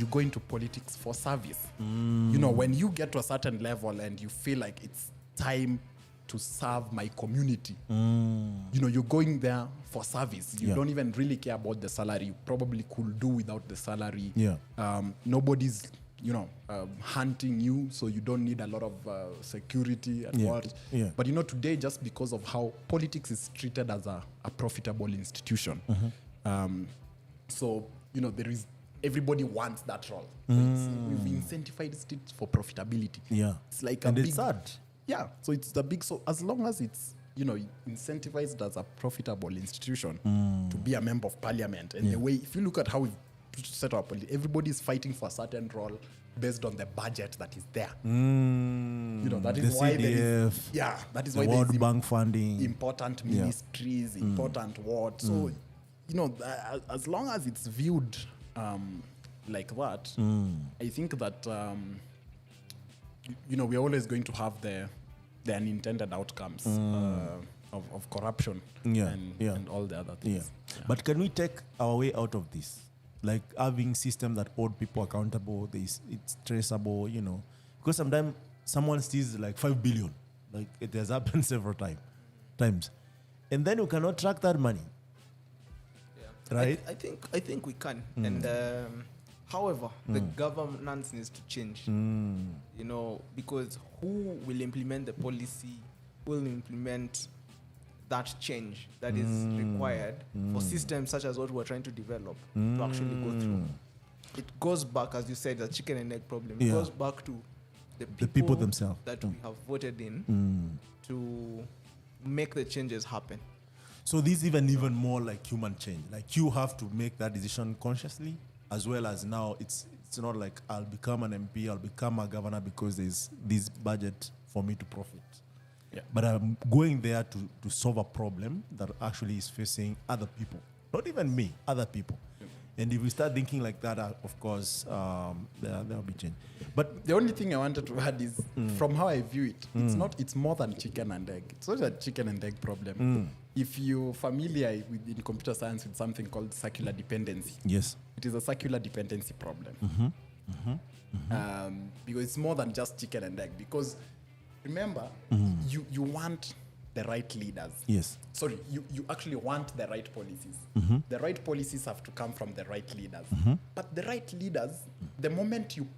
you go into politics for service. You know, when you get to a certain level and you feel like it's time to serve my community, you know, you're going there for service. You don't even really care about the salary. You probably could do without the salary. Nobody's, you know, hunting you, so you don't need a lot of security and what. But, you know, today, just because of how politics is treated as a profitable institution, so, you know, everybody wants that role. So we've incentivized it for profitability. It's like and a it's big... sad. So it's the big... So as long as it's, you know, incentivized as a profitable institution to be a member of parliament, and the way, if you look at how we've set up, everybody is fighting for a certain role based on the budget that is there. You know, that is why there is... that is why there is... World Bank funding. Important ministries, important what. So, you know, as long as it's viewed... like that, I think that you know, we're always going to have the unintended outcomes of corruption and all the other things. But can we take our way out of this? Like having systems that hold people accountable, it's traceable, you know, because sometimes someone steals like 5 billion, like it has happened several times, and then you cannot track that money. Right? I think we can. And however, the governance needs to change. You know, because who will implement the policy, will implement that change that is required for systems such as what we're trying to develop to actually go through. It goes back, as you said, the chicken and egg problem. It goes back to the people themselves that we have voted in to make the changes happen. So this is even more like human change. Like you have to make that decision consciously, as well as now it's not like I'll become an MP, I'll become a governor because there's this budget for me to profit. But I'm going there to solve a problem that actually is facing other people. Not even me, other people. And if we start thinking like that, of course, there'll be change. But the only thing I wanted to add is, from how I view it, it's more than chicken and egg. It's not a chicken and egg problem. If you're familiar in computer science with something called circular dependency, it is a circular dependency problem. Because it's more than just chicken and egg. Because remember, you want the right leaders. Sorry, you actually want the right policies. The right policies have to come from the right leaders. But the right leaders, the moment you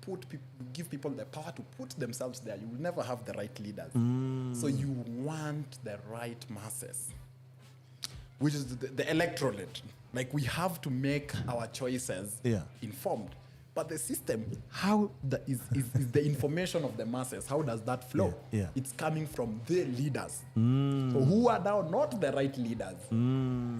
give people the power to put themselves there, you will never have the right leaders. So you want the right masses, which is the electorate. Like, we have to make our choices informed. But the system, is the information of the masses, how does that flow? It's coming from the leaders. So who are now not the right leaders.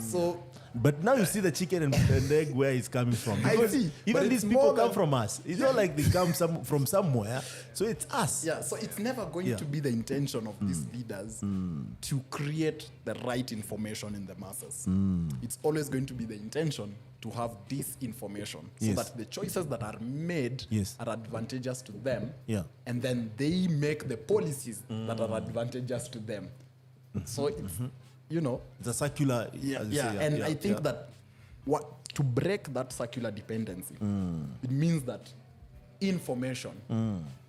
So, but now you see the chicken and egg where it's coming from. I see. Even these people come from us. It's not like they come from somewhere. So it's us. So it's never going to be the intention of these leaders to create the right information in the masses. It's always going to be the intention to have this information so that the choices that are made are advantageous to them, and then they make the policies that are advantageous to them. So it's, you know, it's a circular. I think that to break that circular dependency, it means that information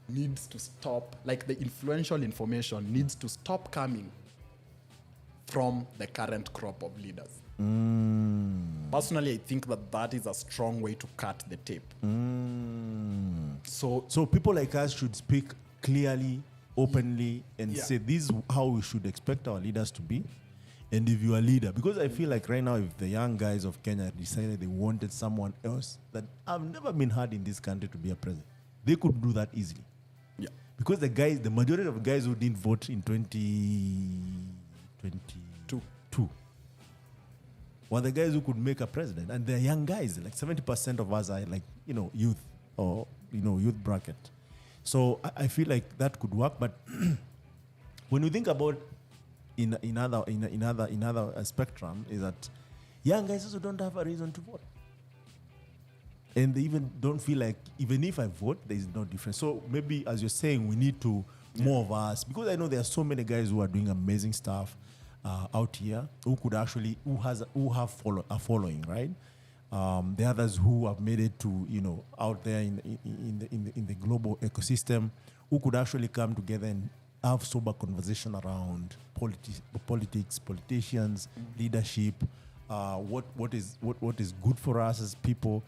needs to stop, like the influential information needs to stop coming from the current crop of leaders. Personally, I think that is a strong way to cut the tape. So people like us should speak clearly, openly, and say this is how we should expect our leaders to be. And if you are a leader, because I feel like right now, if the young guys of Kenya decided they wanted someone else that I've never been heard in this country to be a president, they could do that easily. Because the majority of guys who didn't vote in 2022 were the guys who could make a president, and they're young guys. Like 70% of us are like, you know, youth or, you know, youth bracket. So I feel like that could work. But when we think about in other spectrum, is that young guys also don't have a reason to vote, and they even don't feel like even if I vote, there is no difference. So maybe, as you're saying, we need to more of us, because I know there are so many guys who are doing amazing stuff out here who could actually who have a following, right? The others who have made it to, out there in the global ecosystem, who could actually come together and have sober conversation around politics, politicians, leadership, what is good for us as people.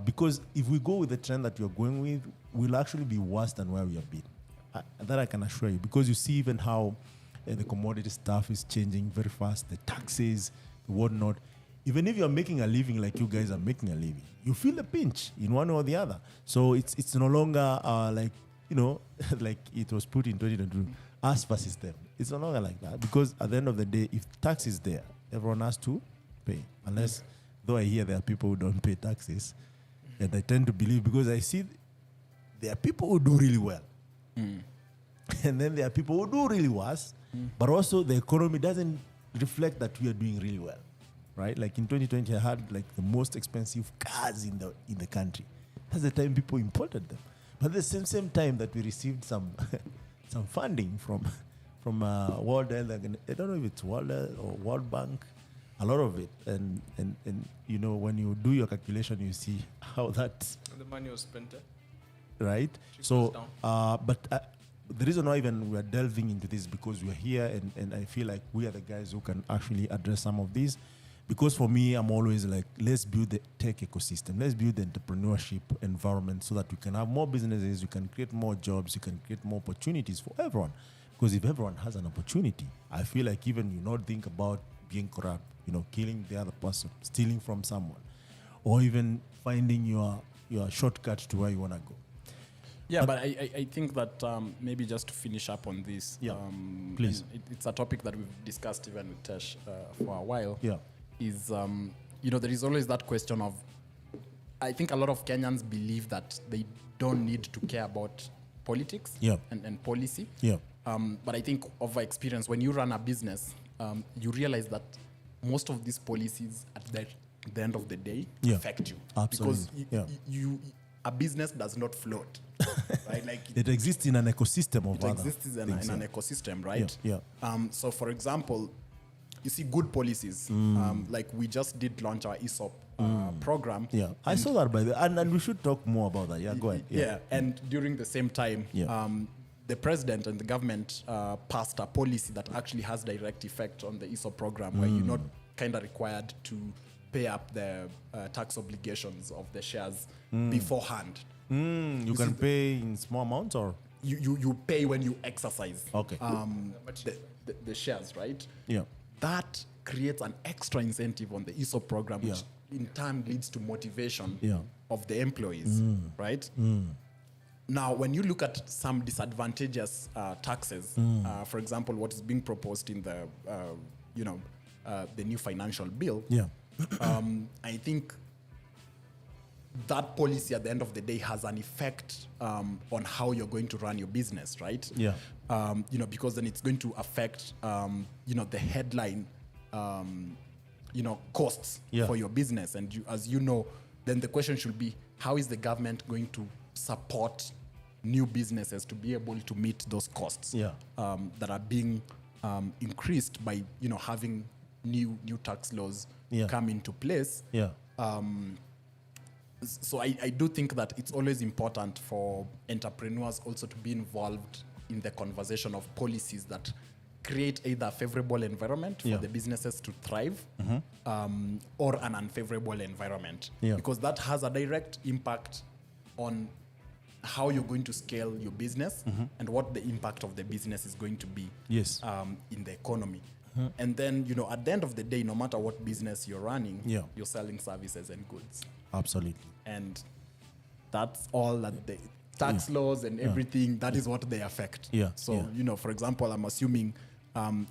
Because if we go with the trend that you're going with, we'll actually be worse than where we have been. That I can assure you. Because you see even how the commodity stuff is changing very fast, the taxes, the whatnot. Even if you're making a living like you guys are making a living, you feel the pinch in one or the other. So it's no longer like it was put in 2022, us versus them. It's no longer like that, because at the end of the day, if tax is there, everyone has to pay. Unless, though I hear there are people who don't pay taxes, and I tend to believe, because I see there are people who do really well. And then there are people who do really worse, but also the economy doesn't reflect that we are doing really well. Right? Like in 2020, I had like the most expensive cars in the country. That's the time people imported them. But at the same time that we received some funding from World Health, I don't know if it's World Health or World Bank, a lot of it. And when you do your calculation, you see how that... The money was spent. Right? So, the reason why even we are delving into this, because we are here and I feel like we are the guys who can actually address some of these. Because for me, I'm always like, let's build the tech ecosystem. Let's build the entrepreneurship environment so that we can have more businesses, we can create more jobs, we can create more opportunities for everyone. Because if everyone has an opportunity, I feel like even you not think about being corrupt, killing the other person, stealing from someone, or even finding your shortcut to where you want to go. Yeah, but I think that maybe just to finish up on this, please. It's a topic that we've discussed even with Tesh for a while. Yeah. Is there is always that question of, I think a lot of Kenyans believe that they don't need to care about politics and policy. Yeah. But I think over experience, when you run a business, you realize that most of these policies at the end of the day affect you. Absolutely. Because a business does not float. Right? Like it exists in an ecosystem of it exists in an ecosystem, right? Yeah. So for example, you see good policies. Like we just did launch our ESOP program. Yeah, I saw that by the way, and we should talk more about that. Yeah, go ahead. Yeah, and during the same time, the president and the government passed a policy that actually has direct effect on the ESOP program, where you're not kind of required to pay up the tax obligations of the shares beforehand. You can pay in small amounts, or you pay when you exercise. Okay. The shares, right? Yeah. That creates an extra incentive on the ESOP program, which in turn leads to motivation of the employees, right? Now, when you look at some disadvantageous taxes, for example, what is being proposed in the new financial bill, I think that policy at the end of the day has an effect on how you're going to run your business, right? Yeah. Because then it's going to affect, the headline, costs for your business. And as you know, then the question should be, how is the government going to support new businesses to be able to meet those costs that are being increased by, having new tax laws come into place? Yeah. So I do think that it's always important for entrepreneurs also to be involved in the conversation of policies that create either a favorable environment for the businesses to thrive or an unfavorable environment. Because that has a direct impact on how you're going to scale your business and what the impact of the business is going to be in the economy. And then, at the end of the day, no matter what business you're running, you're selling services and goods. Absolutely. And that's all that the tax laws and everything, that is what they affect. So, for example, I'm assuming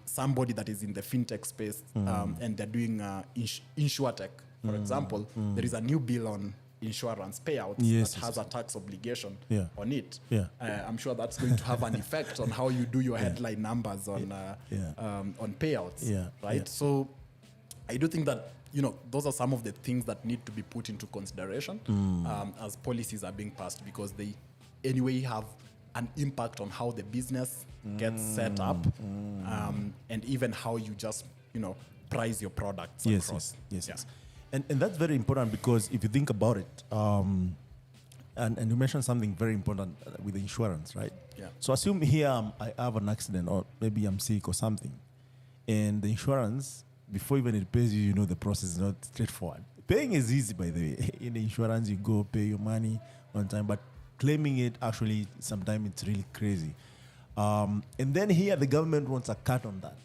somebody that is in the fintech space and they're doing InsurTech, for example, there is a new bill on insurance payouts that has a tax obligation on it. I'm sure that's going to have an effect on how you do your headline numbers on payouts, right? So I do think that those are some of the things that need to be put into consideration as policies are being passed, because they anyway have an impact on how the business gets set up and even how you just price your products across. Yes. And that's very important because if you think about it, and you mentioned something very important with insurance, right? Yeah. So assume here I have an accident or maybe I'm sick or something, and the insurance, before even it pays you, you know the process is not straightforward. Paying is easy, by the way. In the insurance, you go pay your money on time, but claiming it, actually, sometimes it's really crazy. And then here, the government wants a cut on that.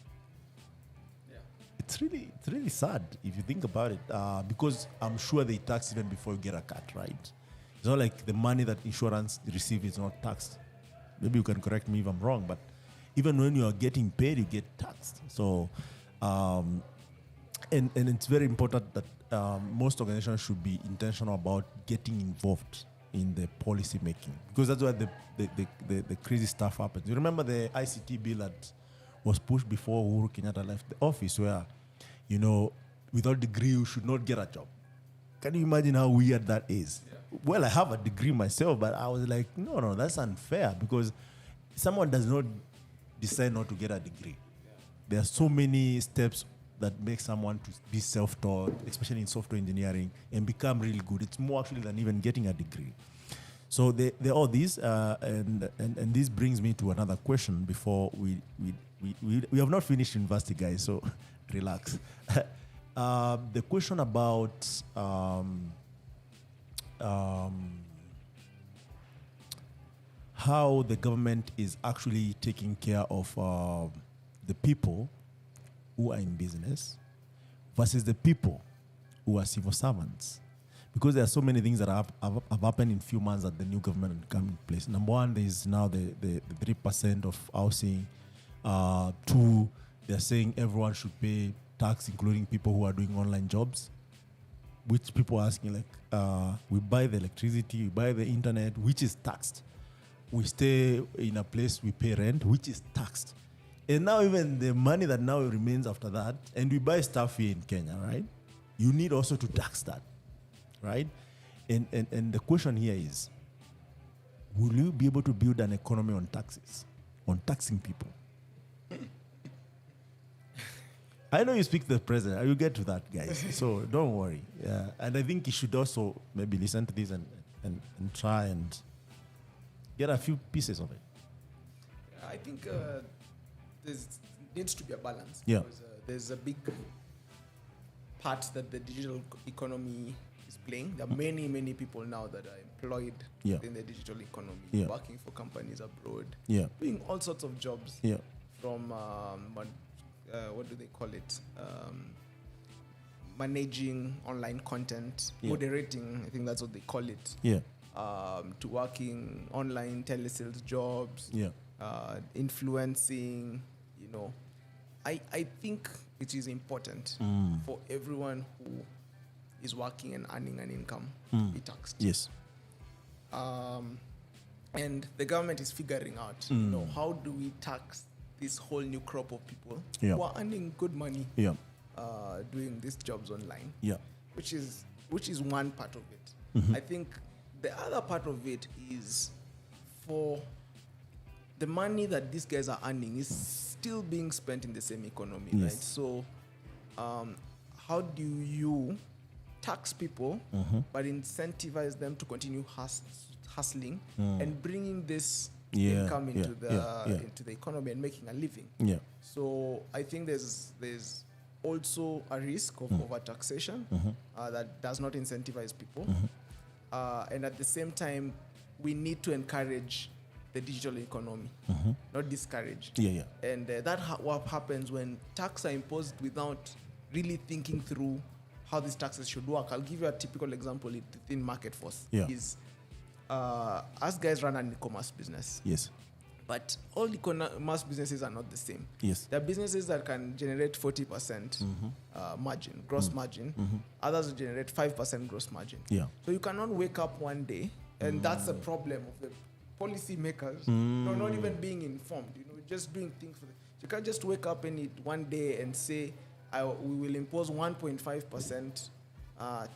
Yeah. It's really sad if you think about it, because I'm sure they tax even before you get a cut, right? It's not like the money that insurance receives is not taxed. Maybe you can correct me if I'm wrong, but even when you are getting paid, you get taxed. So, and it's very important that most organizations should be intentional about getting involved in the policy making, because that's where the crazy stuff happens. You remember the ICT bill that was pushed before Uhuru Kenyatta left the office, where, you know, without degree you should not get a job. Can you imagine how weird that is? Yeah. Well, I have a degree myself, but I was like, no, that's unfair, because someone does not decide not to get a degree. Yeah. There are so many steps that make someone to be self-taught, especially in software engineering, and become really good. It's more actually than even getting a degree. So there are all these, and this brings me to another question before we have not finished university, guys, so relax. The question about how the government is actually taking care of the people who are in business versus the people who are civil servants. Because there are so many things that have happened in few months that the new government come in place. Number one, there is now the 3% of housing. Two, they're saying everyone should pay tax, including people who are doing online jobs, which people are asking, like, we buy the electricity, we buy the internet, which is taxed. We stay in a place, we pay rent, which is taxed. And now even the money that now remains after that, and we buy stuff here in Kenya, right? You need also to tax that, right? And the question here is, will you be able to build an economy on taxes, on taxing people? I know you speak to the president. I will get to that, guys. So don't worry. Yeah. And I think you should also maybe listen to this and try and get a few pieces of it. I think there needs to be a balance. Yeah. Because there's a big part that the digital economy is playing. There are many people now that are employed in the digital economy, working for companies abroad, doing all sorts of jobs. From what do they call it? Managing online content, moderating. I think that's what they call it. To working online telesales jobs, influencing. You know, I think it is important for everyone who is working and earning an income be taxed. Yes. And the government is figuring out, you know, how do we tax this whole new crop of people who are earning good money doing these jobs online, which is one part of it. I think the other part of it is for the money that these guys are earning is still being spent in the same economy, right? So how do you tax people but incentivize them to continue hustling and bringing this income into the economy and making a living? So I think there's also a risk of overtaxation that does not incentivize people, and at the same time we need to encourage the digital economy, not discourage. And what happens when taxes are imposed without really thinking through how these taxes should work. I'll give you a typical example within MarketForce. Is us guys run an e-commerce business. But all e-commerce businesses are not the same. There are businesses that can generate 40% margin, gross margin. Others will generate 5% gross margin. So you cannot wake up one day, and that's the problem of the policy makers, not even being informed, just doing things for them. You can't just wake up one day and say, we will impose 1.5%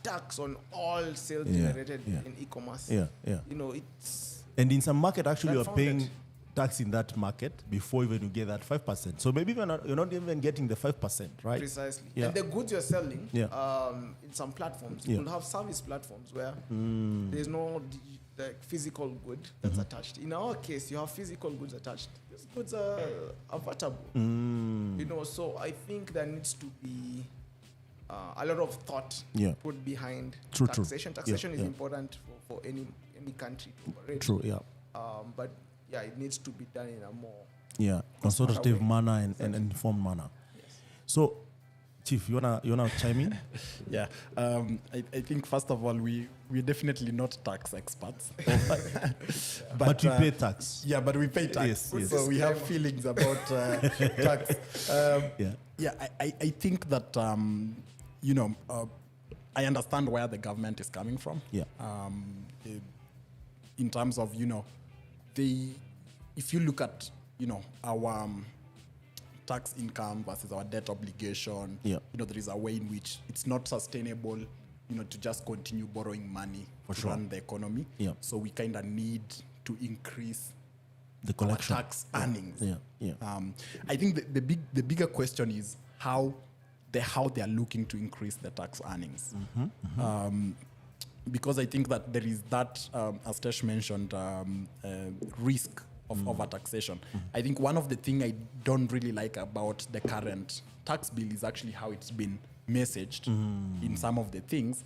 tax on all sales generated in e-commerce. It's and in some market actually you're paying tax in that market before even you get that 5%. So maybe you're not even getting the 5%, right? Precisely. Yeah. And the goods you're selling, Yeah. in some platforms, Yeah. you'll have service platforms where there's no like physical good that's attached. In our case, you have physical goods attached. These goods are available. You know, so I think there needs to be a lot of thought put behind taxation. Taxation is important for any country to operate. True, yeah. But yeah, it needs to be done in a more consultative manner and informed manner. Yes. So, Chief, you wanna chime in? Yeah, I think first of all we're definitely not tax experts, but we pay tax. Yeah, but we pay tax, Yes. So we have feelings about tax. I think that I understand where the government is coming from. Yeah. In terms of if you look at our tax income versus our debt obligation, there is a way in which it's not sustainable, to just continue borrowing money to run the economy. Yeah. So we kind of need to increase the collection, our tax earnings. Yeah. I think the bigger question is how they are looking to increase the tax earnings. Because I think that there is that, as Tesh mentioned, risk of overtaxation. I think one of the things I don't really like about the current tax bill is actually how it's been messaged in some of the things.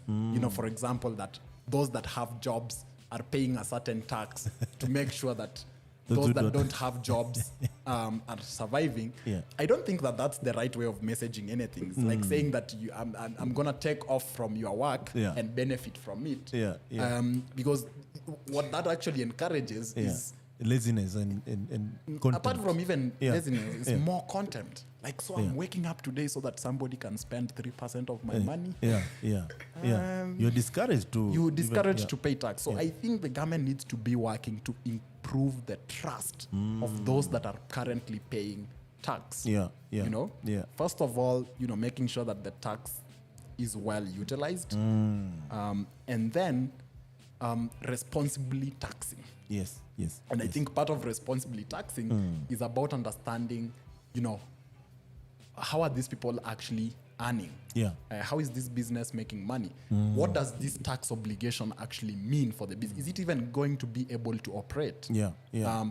For example, that those that have jobs are paying a certain tax to make sure that those that don't have jobs are surviving. Yeah. I don't think that that's the right way of messaging anything. It's like saying that I'm going to take off from your work and benefit from it. Because what that actually encourages is laziness and content. Apart from even laziness, it's more content. Like, so I'm waking up today so that somebody can spend 3% of my money. You're discouraged to pay tax. So I think the government needs to be working to improve the trust of those that are currently paying tax. First of all, making sure that the tax is well utilized, and then responsibly taxing. Yes. And I think part of responsibly taxing is about understanding, how are these people actually earning? How is this business making money? What does this tax obligation actually mean for the business? Is it even going to be able to operate?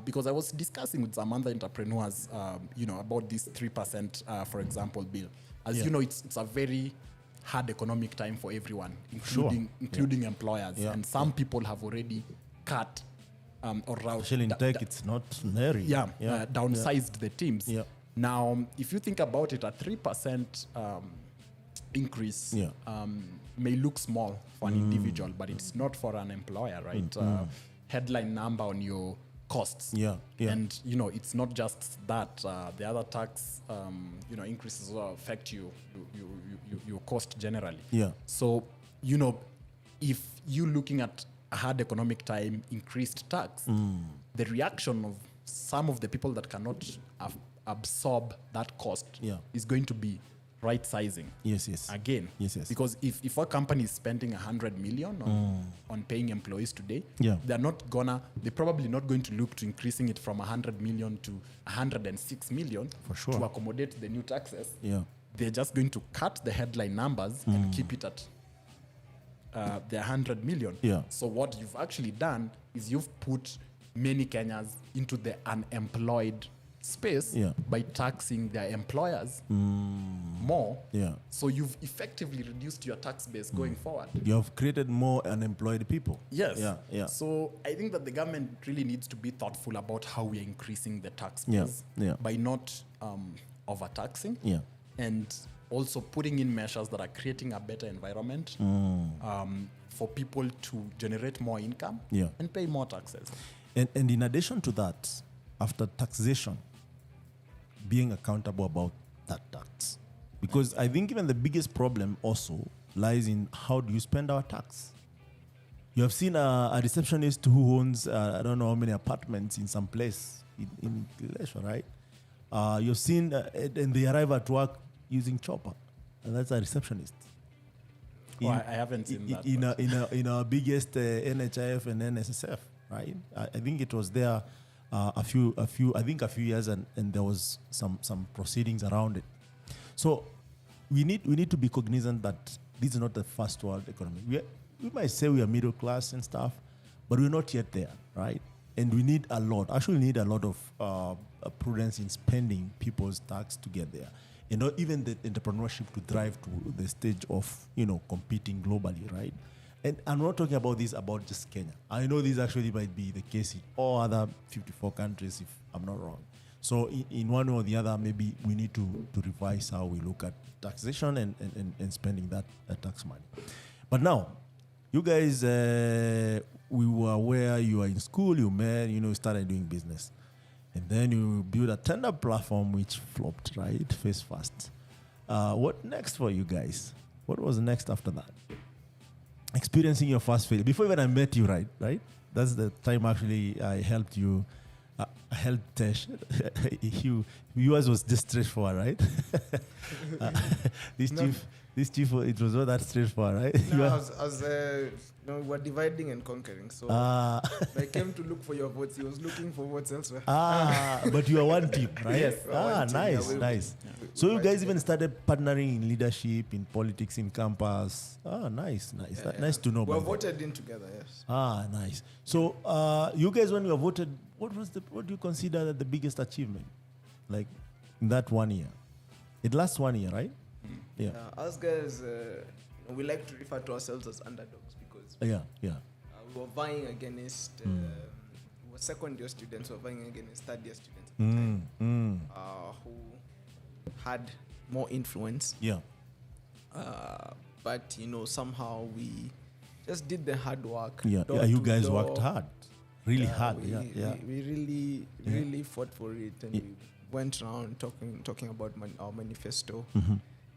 Because I was discussing with some other entrepreneurs, about this 3%, for example, bill. As you know, it's a very hard economic time for everyone, including employers. And some people have already cut especially in tech, it's not very. Downsized the teams. Now, if you think about it, a 3% increase may look small for an individual, but it's not for an employer, right? Headline number on your costs. And, it's not just that. The other tax, increases will affect your cost generally. So, if you're looking at a hard economic time, increased tax, the reaction of some of the people that cannot absorb that cost is going to be right sizing. Again. Because if a company is spending 100 million on paying employees today, they're probably not going to look to increasing it from 100 million to 106 million to accommodate the new taxes. They're just going to cut the headline numbers and keep it at the 100 million. So what you've actually done is you've put many Kenyans into the unemployed space by taxing their employers more. So you've effectively reduced your tax base going forward. You have created more unemployed people. So I think that the government really needs to be thoughtful about how we are increasing the tax base by not overtaxing and also putting in measures that are creating a better environment for people to generate more income and pay more taxes. And in addition to that, after taxation, being accountable about that tax. Because I think even the biggest problem also lies in how do you spend our tax. You have seen a receptionist who owns, I don't know how many apartments in some place in Kilesha, right? You've seen, and they arrive at work using chopper, and that's a receptionist. I haven't seen that. In our biggest NHIF and NSSF, right? I think it was there a few years, and there was some proceedings around it. So we need to be cognizant that this is not the first world economy. We might say we are middle class and stuff, but we're not yet there, right? And we need a lot of prudence in spending people's tax to get there. Even the entrepreneurship to drive to the stage of, competing globally, right? And I'm not talking about just Kenya. I know this actually might be the case in all other 54 countries, if I'm not wrong. So in one or the other, maybe we need to revise how we look at taxation and spending that tax money. But now, you guys, we were aware you are in school, you met, started doing business. And then you build a tender platform which flopped, right? Face first. What next for you guys? What was next after that? Experiencing your first failure. Before even I met you, right? That's the time actually I helped you. I helped Tesh. Yours was just straightforward, right? This chief, it was not that straightforward, right? No, we're dividing and conquering. So I came to look for your votes. He was looking for votes elsewhere. But you are one team, right? Yes. Nice. Yeah. So you guys even started partnering in leadership, in politics, in campus. Nice. Nice to know. We were voted in together, yes. Nice. So you guys, when you were voted, what do you consider the biggest achievement? Like in that 1 year? It lasts 1 year, right? Yeah. Us guys, we like to refer to ourselves as underdogs because we were vying against we were second year students, we were vying against third year students at the time, who had more influence. Yeah. But somehow we just did the hard work. Yeah. You guys worked hard. Really hard. We really fought for it, and we went around talking about our manifesto.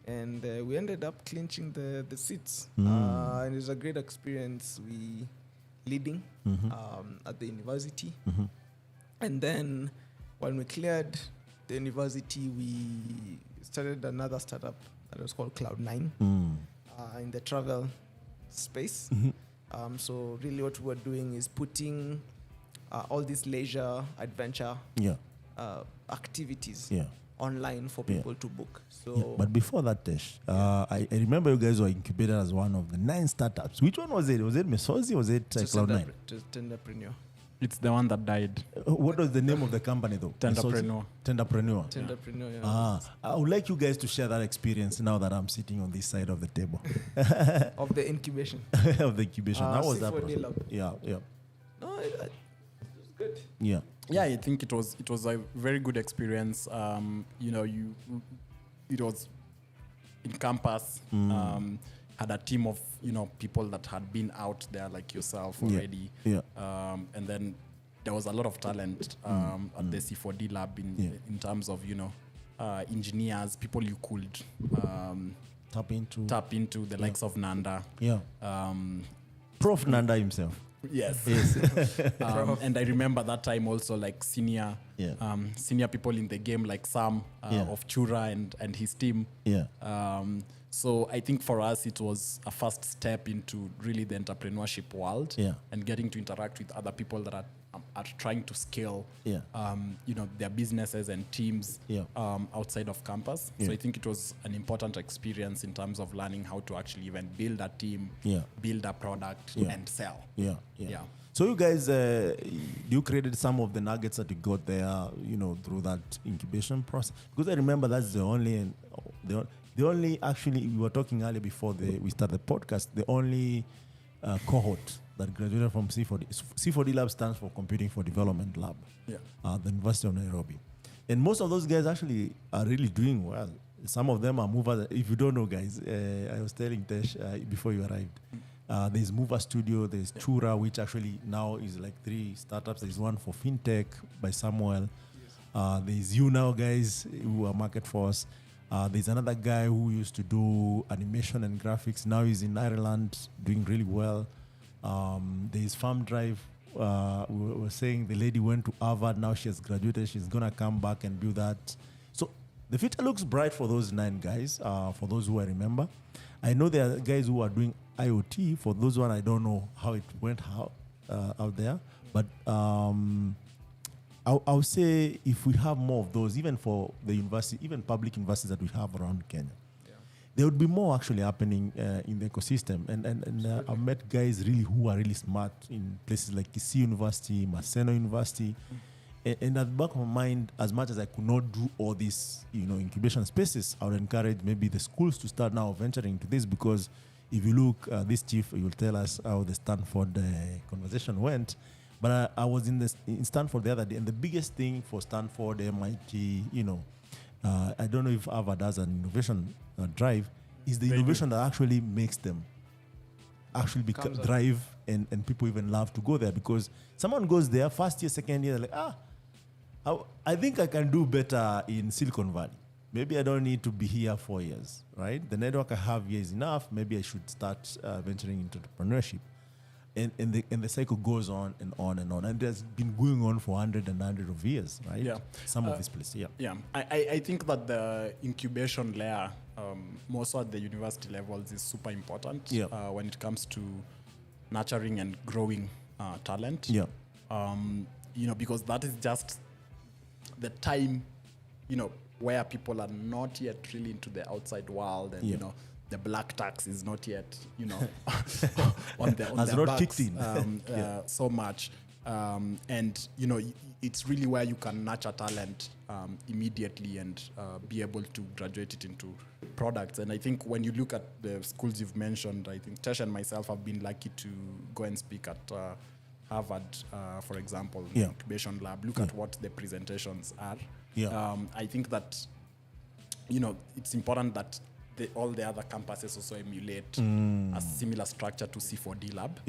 And we ended up clinching the seats. And it was a great experience. We leading at the university. And then when we cleared the university, we started another startup that was called Cloud9 in the travel space. So really what we were doing is putting all these leisure, adventure activities online for people to book. So, but before that, Tesh, I remember you guys were incubated as one of the 9 startups. Which one was it? Was it Mesozi or was it Cloud9? Tenderpreneur. It's the one that died. What was the name of the company though? Tenderpreneur. Tenderpreneur, yeah. I would like you guys to share that experience now that I'm sitting on this side of the table. Of the incubation. Of the incubation. How was that process? Yeah. No, it was good. Yeah. Yeah, I think it was a very good experience. It was in campus. Had a team of people that had been out there like yourself already. And then there was a lot of talent at the C4D lab in terms of engineers, people you could tap into the likes of Nanda. Prof Nanda himself. Yes. And I remember that time also like senior people in the game like Sam of Chura and his team. So I think for us it was a first step into really the entrepreneurship world and getting to interact with other people that are trying to scale their businesses and teams outside of campus. So I think it was an important experience in terms of learning how to actually even build a team, build a product and sell. So you guys, you created some of the nuggets that you got there, through that incubation process. Because I remember that's the only actually, we were talking earlier before we started the podcast, the only cohort that graduated from C4D. C4D Lab stands for Computing for Development Lab, the University of Nairobi. And most of those guys actually are really doing well. Some of them are movers. If you don't know, guys, I was telling Tesh before you arrived, there's Mover Studio, there's Chura, which actually now is like 3 startups. There's one for FinTech by Samuel. There's you now, guys, who are MarketForce. There's another guy who used to do animation and graphics. Now he's in Ireland doing really well. There's Farm Drive. We were saying the lady went to Harvard. Now she has graduated. She's going to come back and do that. So the future looks bright for those 9 guys, for those who I remember. I know there are guys who are doing IoT. For those one, I don't know how it went out there. But I would say if we have more of those, even for the university, even public universities that we have around Kenya, there would be more actually happening in the ecosystem. And I've met guys really who are really smart in places like Kisii University, Maseno University. And at the back of my mind, as much as I could not do all these, incubation spaces, I would encourage maybe the schools to start now venturing into this, because if you look, this chief, you will tell us how the Stanford conversation went. But I was in Stanford the other day, and the biggest thing for Stanford, MIT, I don't know if Harvard has an innovation drive, is the innovation that actually makes them actually drive, and people even love to go there, because someone goes there, first year, second year, like, I think I can do better in Silicon Valley. Maybe I don't need to be here 4 years, right? The network I have here is enough. Maybe I should start venturing into entrepreneurship. And the cycle goes on and on and on. And it has been going on for hundreds of years, right? Yeah. Some of these places, yeah. Yeah. I think that the incubation layer, more so at the university levels, is super important when it comes to nurturing and growing talent. Yeah. Because that is just the time, where people are not yet really into the outside world, and the black tax is not yet on their backs, kicked in. so much, and it's really where you can nurture talent immediately and be able to graduate it into products. And I think when you look at the schools you've mentioned, I think Tesh and myself have been lucky to go and speak at Harvard, for example, the incubation lab. Look at what the presentations are. I think that it's important that all the other campuses also emulate a similar structure to C4D lab.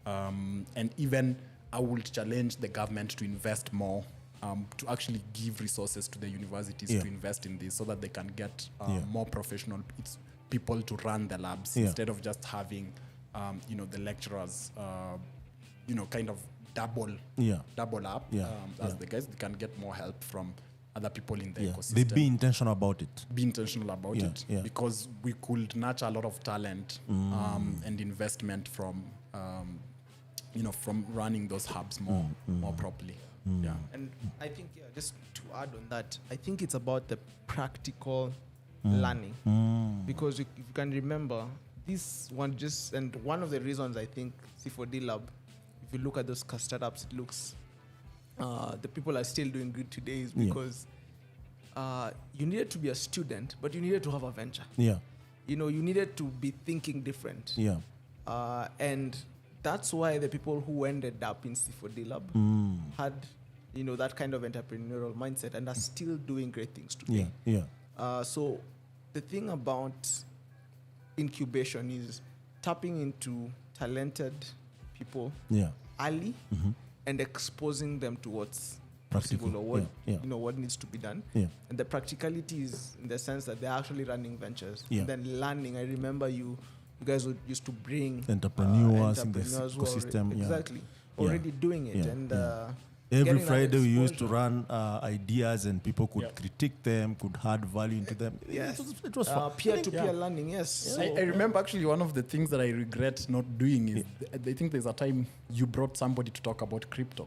And even I would challenge the government to invest more, to actually give resources to the universities to invest in this, so that they can get more professional people to run the labs, instead of just having the lecturers kind of double up as the guys. They can get more help from other people in the ecosystem. They be intentional about it. Because we could nurture a lot of talent and investment from from running those hubs more properly. And I think just to add on that, I think it's about the practical learning, because if you can remember this one, and one of the reasons I think C4D Lab, if you look at those startups, it looks the people are still doing good today, is because you needed to be a student, but you needed to have a venture. You needed to be thinking different. And that's why the people who ended up in C4D Lab had that kind of entrepreneurial mindset and are still doing great things today. So the thing about incubation is tapping into talented people early and exposing them to what's possible or what what needs to be done. And the practicality is in the sense that they're actually running ventures. And then learning. I remember you guys used to bring entrepreneurs in the ecosystem. Already doing it. And every Friday we used to run ideas, and people could critique them, could add value into them. It was fun. Peer-to-peer learning, So I remember actually one of the things that I regret not doing is I think there's a time you brought somebody to talk about crypto.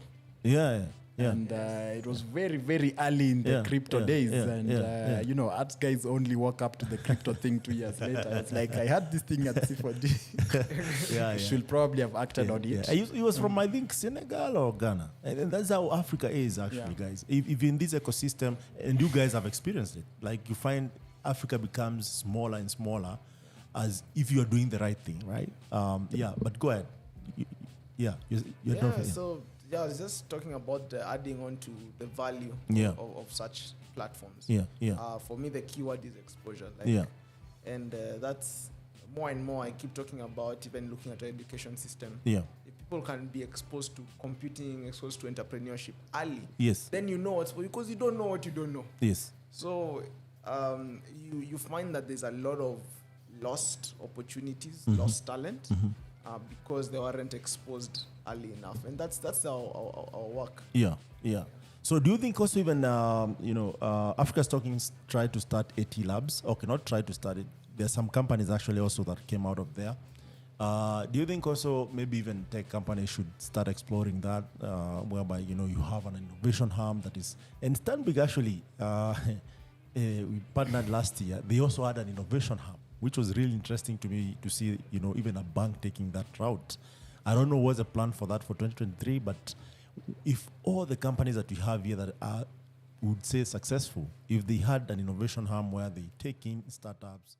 And it was very, very early in the crypto days. Art guys only woke up to the crypto thing 2 years later. I was like, I had this thing at C4D. Should probably have acted on it. It was from, I think, Senegal or Ghana. And that's how Africa is, actually, guys. If in this ecosystem, and you guys have experienced it, like you find Africa becomes smaller and smaller as if you are doing the right thing, right? But go ahead. I was just talking about adding on to the value of such platforms. For me, the keyword is exposure. And that's more and more I keep talking about, even looking at our education system. If people can be exposed to computing, exposed to entrepreneurship early, then you know what's, because you don't know what you don't know. So you find that there's a lot of lost opportunities, lost talent, because they weren't exposed early enough, and that's our work. So do you think also even Africa's Talking tried to start AT labs? Okay, not try to start it. There are some companies actually also that came out of there, Do you think also maybe even tech companies should start exploring that, whereby you have an innovation arm that is, and Stanbic actually we partnered last year. They also had an innovation hub, which was really interesting to me to see, even a bank taking that route. I don't know what's the plan for that for 2023, but if all the companies that we have here that are, would say successful, if they had an innovation arm where they take in startups,